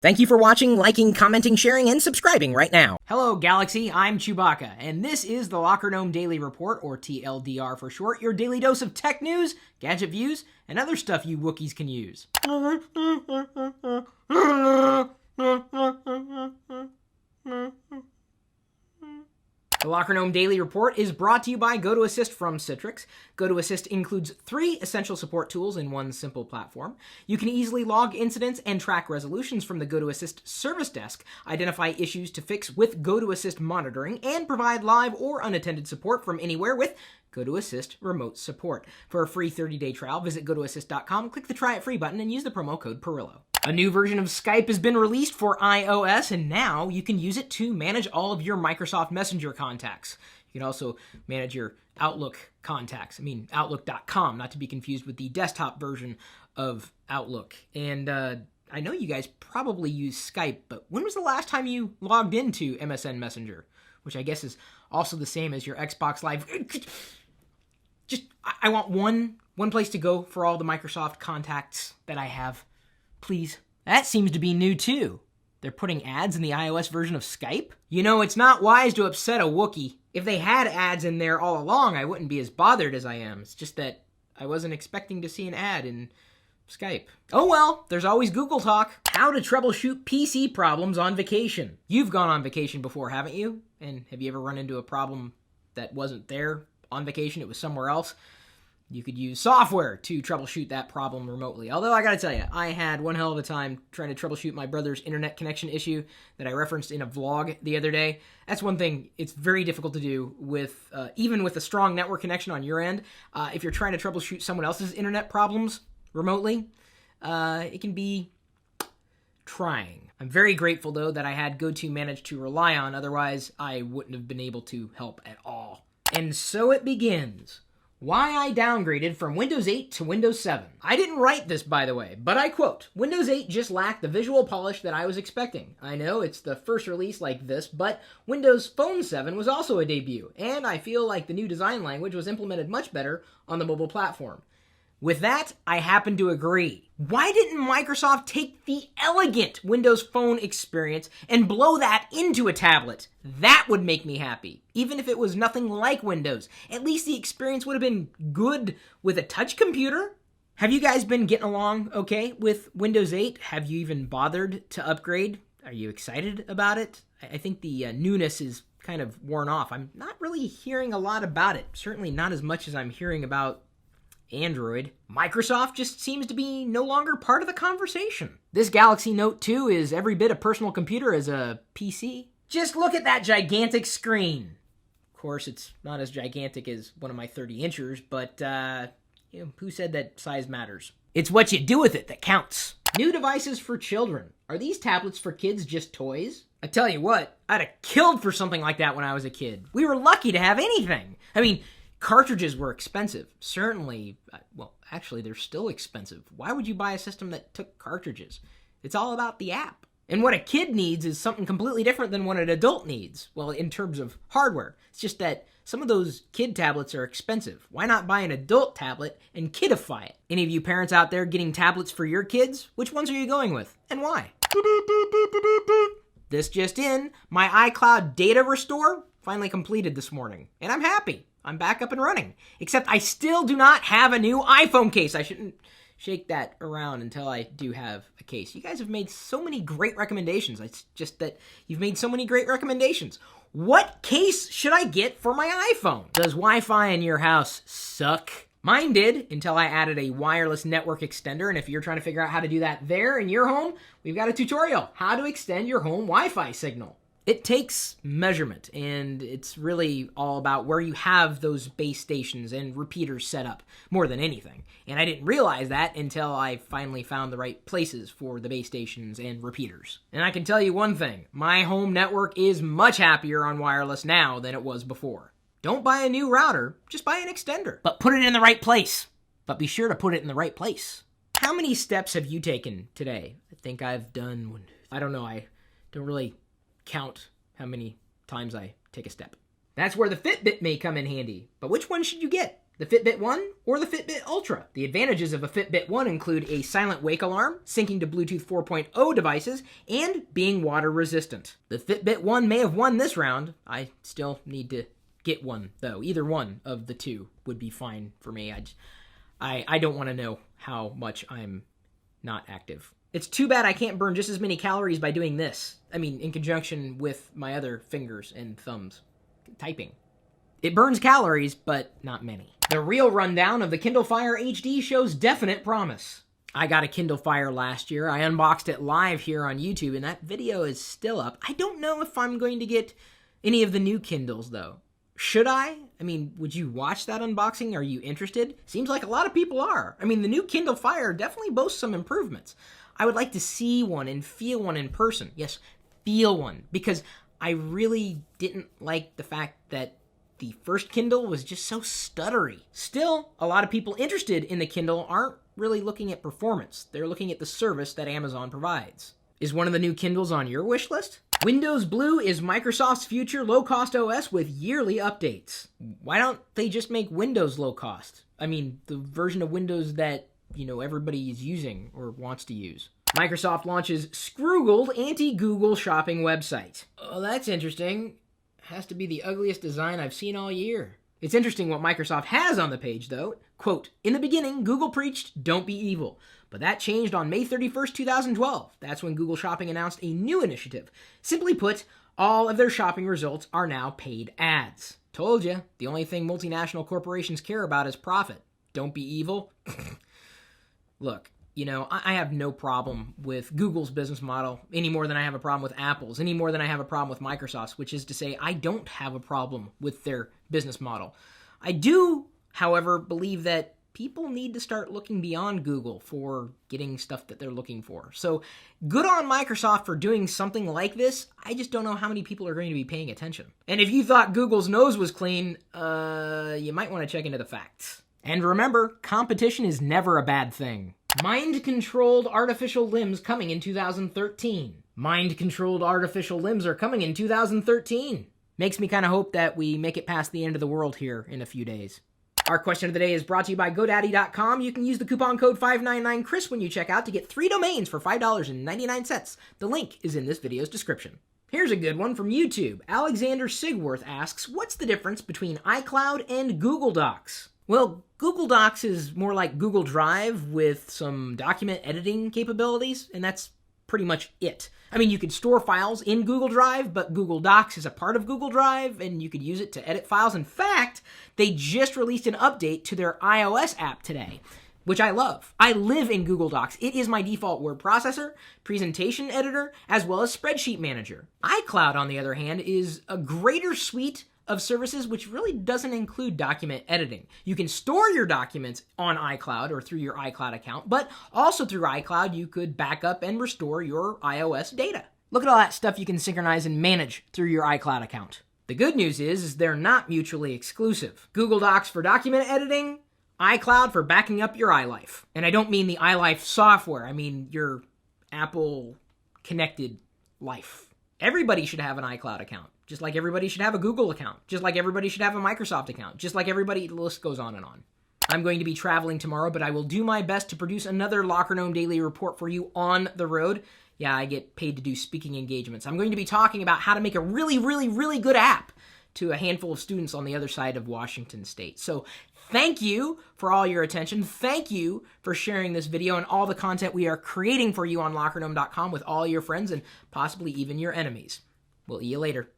Thank you for watching, liking, commenting, sharing, and subscribing right now. Hello, Galaxy. I'm Chewbacca, and this is the Locker Gnome Daily Report, or TLDR for short, your daily dose of tech news, gadget views, and other stuff you Wookiees can use. The Locker Gnome Daily Report is brought to you by GoToAssist from Citrix. GoToAssist includes 3 essential support tools in one simple platform. You can easily log incidents and track resolutions from the GoToAssist service desk, identify issues to fix with GoToAssist monitoring, and provide live or unattended support from anywhere with GoToAssist Remote Support. For a free 30-day trial, visit GoToAssist.com, click the Try It Free button, and use the promo code Pirillo. A new version of Skype has been released for iOS, and now you can use it to manage all of your Microsoft Messenger contacts. You can also manage your Outlook contacts. Outlook.com, not to be confused with the desktop version of Outlook. And I know you guys probably use Skype, but when was the last time you logged into MSN Messenger? Which I guess is also the same as your Xbox Live. I want one place to go for all the Microsoft contacts that I have. Please. That seems to be new too. They're putting ads in the iOS version of Skype? You know, it's not wise to upset a Wookiee. If they had ads in there all along, I wouldn't be as bothered as I am. It's just that I wasn't expecting to see an ad in Skype. Oh well, there's always Google Talk. How to troubleshoot PC problems on vacation. You've gone on vacation before, haven't you? And have you ever run into a problem that wasn't there on vacation, it was somewhere else? You could use software to troubleshoot that problem remotely. Although I gotta tell you, I had one hell of a time trying to troubleshoot my brother's internet connection issue that I referenced in a vlog the other day. That's one thing it's very difficult to do with, even with a strong network connection on your end. If you're trying to troubleshoot someone else's internet problems remotely, it can be trying. I'm very grateful though that I had GoToManage to rely on, otherwise I wouldn't have been able to help at all. And so it begins. Why I downgraded from Windows 8 to Windows 7. I didn't write this, by the way, but I quote, Windows 8 just lacked the visual polish that I was expecting. I know it's the first release like this, but Windows Phone 7 was also a debut, and I feel like the new design language was implemented much better on the mobile platform. With that, I happen to agree. Why didn't Microsoft take the elegant Windows Phone experience and blow that into a tablet? That would make me happy. Even if it was nothing like Windows, at least the experience would have been good with a touch computer. Have you guys been getting along okay with Windows 8? Have you even bothered to upgrade? Are you excited about it? I think the newness is kind of worn off. I'm not really hearing a lot about it. Certainly not as much as I'm hearing about Android. Microsoft just seems to be no longer part of the conversation. This Galaxy Note 2 is every bit a personal computer as a PC. Just look at that gigantic screen. Of course, it's not as gigantic as one of my 30-inchers, but who said that size matters? It's what you do with it that counts. New devices for children. Are these tablets for kids just toys? I tell you what, I'd have killed for something like that when I was a kid. We were lucky to have anything. Cartridges were expensive. Certainly, actually, they're still expensive. Why would you buy a system that took cartridges? It's all about the app. And what a kid needs is something completely different than what an adult needs. Well, in terms of hardware. It's just that some of those kid tablets are expensive. Why not buy an adult tablet and kidify it? Any of you parents out there getting tablets for your kids? Which ones are you going with? And why? This just in, my iCloud data restore finally completed this morning. And I'm happy. I'm back up and running. Except I still do not have a new iPhone case. I shouldn't shake that around until I do have a case. You guys have made so many great recommendations. It's just that you've made so many great recommendations. What case should I get for my iPhone? Does Wi-Fi in your house suck? Mine did until I added a wireless network extender. And if you're trying to figure out how to do that there in your home, we've got a tutorial. How to extend your home Wi-Fi signal. It takes measurement, and it's really all about where you have those base stations and repeaters set up, more than anything. And I didn't realize that until I finally found the right places for the base stations and repeaters. And I can tell you one thing, my home network is much happier on wireless now than it was before. Don't buy a new router, just buy an extender. But put it in the right place. But be sure to put it in the right place. How many steps have you taken today? I think I've done, I don't know, I don't really count how many times I take a step. That's where the Fitbit may come in handy. But which one should you get? The Fitbit 1 or the Fitbit Ultra. The advantages of a Fitbit 1 include a silent wake alarm, syncing to Bluetooth 4.0 devices, and being water resistant. The Fitbit 1 may have won this round. I still need to get one, though. Either one of the two would be fine for me. I don't want to know how much I'm not active. It's too bad I can't burn just as many calories by doing this. I mean, in conjunction with my other fingers and thumbs. Typing. It burns calories, but not many. The real rundown of the Kindle Fire HD shows definite promise. I got a Kindle Fire last year. I unboxed it live here on YouTube, and that video is still up. I don't know if I'm going to get any of the new Kindles, though. Should I? I mean, would you watch that unboxing? Are you interested? Seems like a lot of people are. I mean, the new Kindle Fire definitely boasts some improvements. I would like to see one and feel one in person. Yes, feel one. Because I really didn't like the fact that the first Kindle was just so stuttery. Still, a lot of people interested in the Kindle aren't really looking at performance. They're looking at the service that Amazon provides. Is one of the new Kindles on your wish list? Windows Blue is Microsoft's future low-cost OS with yearly updates. Why don't they just make Windows low-cost? I mean, the version of Windows that, everybody is using or wants to use. Microsoft launches Scroogled anti-Google shopping website. Oh, that's interesting. Has to be the ugliest design I've seen all year. It's interesting what Microsoft has on the page, though. Quote, "In the beginning, Google preached, don't be evil. But that changed on May 31st, 2012. That's when Google Shopping announced a new initiative. Simply put, all of their shopping results are now paid ads. Told you, the only thing multinational corporations care about is profit. Don't be evil." Look, I have no problem with Google's business model any more than I have a problem with Apple's, any more than I have a problem with Microsoft's, which is to say I don't have a problem with their business model. I do, however, believe that people need to start looking beyond Google for getting stuff that they're looking for. So good on Microsoft for doing something like this. I just don't know how many people are going to be paying attention. And if you thought Google's nose was clean, you might want to check into the facts. And remember, competition is never a bad thing. Mind-controlled artificial limbs coming in 2013. Mind-controlled artificial limbs are coming in 2013. Makes me kind of hope that we make it past the end of the world here in a few days. Our question of the day is brought to you by GoDaddy.com. You can use the coupon code 599CHRIS when you check out to get 3 domains for $5.99. The link is in this video's description. Here's a good one from YouTube. Alexander Sigworth asks, what's the difference between iCloud and Google Docs? Well, Google Docs is more like Google Drive with some document editing capabilities, and that's pretty much it. I mean, you could store files in Google Drive, but Google Docs is a part of Google Drive, and you could use it to edit files. In fact, they just released an update to their iOS app today, which I love. I live in Google Docs. It is my default word processor, presentation editor, as well as spreadsheet manager. iCloud, on the other hand, is a greater suite of services which really doesn't include document editing. You can store your documents on iCloud or through your iCloud account, but also through iCloud you could back up and restore your iOS data. Look at all that stuff you can synchronize and manage through your iCloud account. The good news is they're not mutually exclusive. Google Docs for document editing, iCloud for backing up your iLife. And I don't mean the iLife software, I mean your Apple connected life. Everybody should have an iCloud account. Just like everybody should have a Google account. Just like everybody should have a Microsoft account. Just like everybody, the list goes on and on. I'm going to be traveling tomorrow, but I will do my best to produce another Locker Gnome Daily Report for you on the road. Yeah, I get paid to do speaking engagements. I'm going to be talking about how to make a really, really, really good app to a handful of students on the other side of Washington State. So thank you for all your attention. Thank you for sharing this video and all the content we are creating for you on LockerGnome.com with all your friends and possibly even your enemies. We'll see you later.